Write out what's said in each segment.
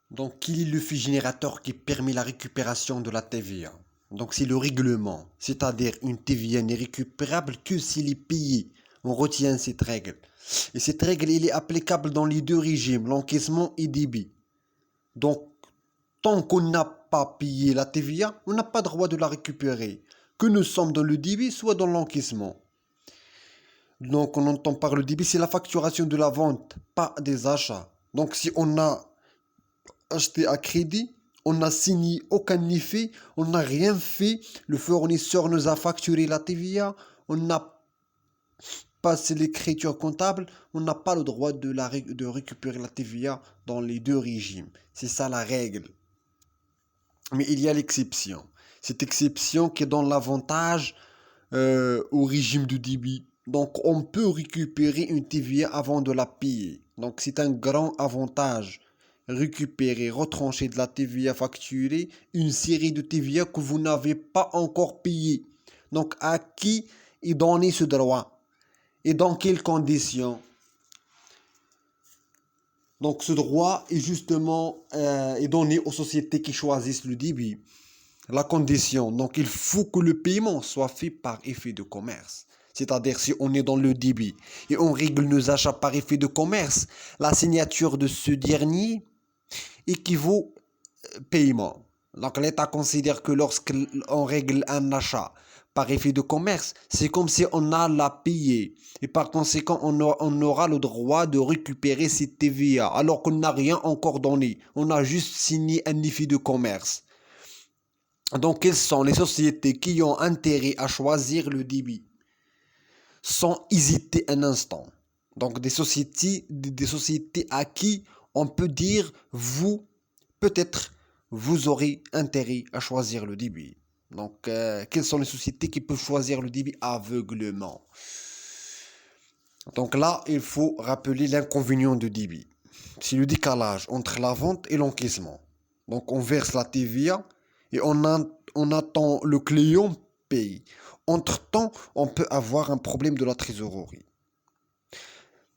Donc, quel est le fait générateur qui permet la récupération de la TVA? Donc, c'est le règlement, c'est-à-dire une TVA n'est récupérable que s'il est payé. On retient cette règle. Et cette règle, elle est applicable dans les deux régimes, l'encaissement et débit. Donc, tant qu'on n'a pas payé la TVA, on n'a pas droit de la récupérer. Que nous sommes dans le débit, soit dans l'encaissement. Donc, on entend par le débit, c'est la facturation de la vente, pas des achats. Donc, si on a acheté à crédit, on n'a signé aucun effet, on n'a rien fait, le fournisseur nous a facturé la TVA, on n'a passé l'écriture comptable, on n'a pas le droit de récupérer la TVA dans les deux régimes. C'est ça la règle. Mais il y a l'exception. Cette exception qui donne l'avantage au régime de débit. Donc on peut récupérer une TVA avant de la payer. Donc c'est un grand avantage. Récupérer, retrancher de la TVA facturée, une série de TVA que vous n'avez pas encore payé. Donc à qui est donné ce droit? Et dans quelles conditions? Donc ce droit est justement est donné aux sociétés qui choisissent le débit. La condition, donc il faut que le paiement soit fait par effet de commerce. C'est-à-dire si on est dans le débit et on règle nos achats par effet de commerce, la signature de ce dernier équivaut paiement. Donc l'État considère que lorsqu'on règle un achat par effet de commerce, c'est comme si on a la payé. Et par conséquent, on aura le droit de récupérer cette TVA alors qu'on n'a rien encore donné. On a juste signé un effet de commerce. Donc, quelles sont les sociétés qui ont intérêt à choisir le débit sans hésiter un instant? Donc, des sociétés à qui on peut dire, peut-être, vous aurez intérêt à choisir le débit. Donc, quelles sont les sociétés qui peuvent choisir le débit aveuglement? Donc là, il faut rappeler l'inconvénient du débit. C'est le décalage entre la vente et l'encaissement. Donc, on verse la TVA et on attend le client paye. Entre-temps, on peut avoir un problème de la trésorerie.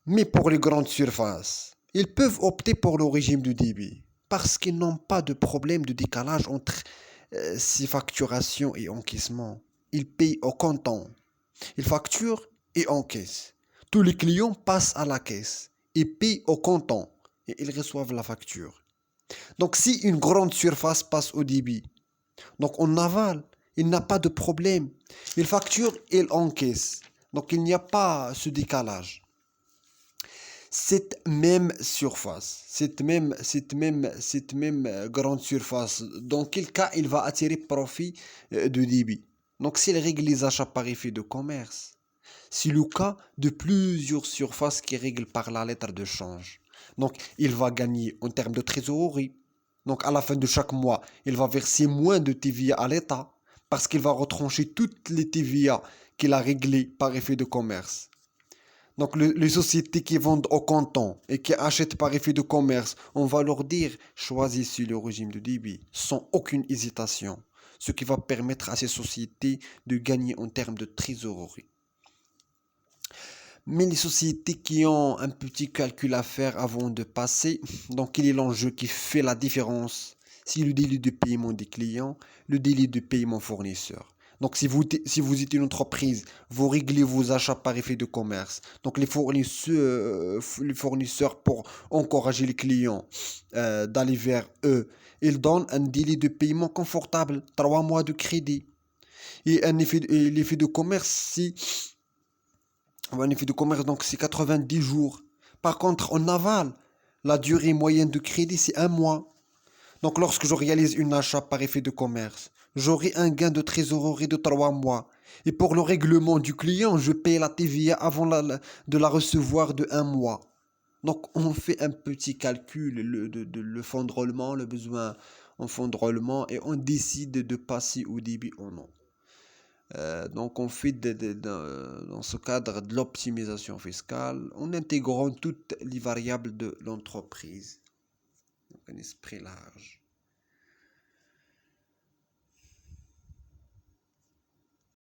Mais pour les grandes surfaces, ils peuvent opter pour le régime du débit parce qu'ils n'ont pas de problème de décalage entre ces facturations et encaissement. Ils payent au comptant. Ils facturent et encaissent. Tous les clients passent à la caisse et payent au comptant et ils reçoivent la facture. Donc si une grande surface passe au débit, donc on avale, il n'a pas de problème. Il facture, il encaisse. Donc il n'y a pas ce décalage. Cette même surface, cette même grande surface, dans quel cas il va attirer profit de débit? Donc s'il règle les achats par effet de commerce, c'est le cas de plusieurs surfaces qui règlent par la lettre de change. Donc il va gagner en termes de trésorerie. Donc à la fin de chaque mois, il va verser moins de TVA à l'État parce qu'il va retrancher toutes les TVA qu'il a réglées par effet de commerce. Donc les sociétés qui vendent au comptant et qui achètent par effet de commerce, on va leur dire choisissez le régime de débit sans aucune hésitation, ce qui va permettre à ces sociétés de gagner en termes de trésorerie. Mais les sociétés qui ont un petit calcul à faire avant de passer, donc quel est l'enjeu qui fait la différence? C'est le délai de paiement des clients, le délai de paiement fournisseur. Donc si vous êtes une entreprise, vous réglez vos achats par effet de commerce. Donc les fournisseurs pour encourager les clients d'aller vers eux, ils donnent un délai de paiement confortable, 3 mois de crédit. Et l'effet de commerce, donc c'est 90 jours. Par contre, en aval, la durée moyenne de crédit, c'est 1 mois. Donc lorsque je réalise un achat par effet de commerce, j'aurai un gain de trésorerie de 3 mois. Et pour le règlement du client, je paye la TVA avant de la recevoir de 1 mois. Donc on fait un petit calcul, le fonds de roulement, le besoin en fonds de roulement, et on décide de passer au débit ou non. Donc on fait dans ce cadre de l'optimisation fiscale en intégrant toutes les variables de l'entreprise. Donc un esprit large.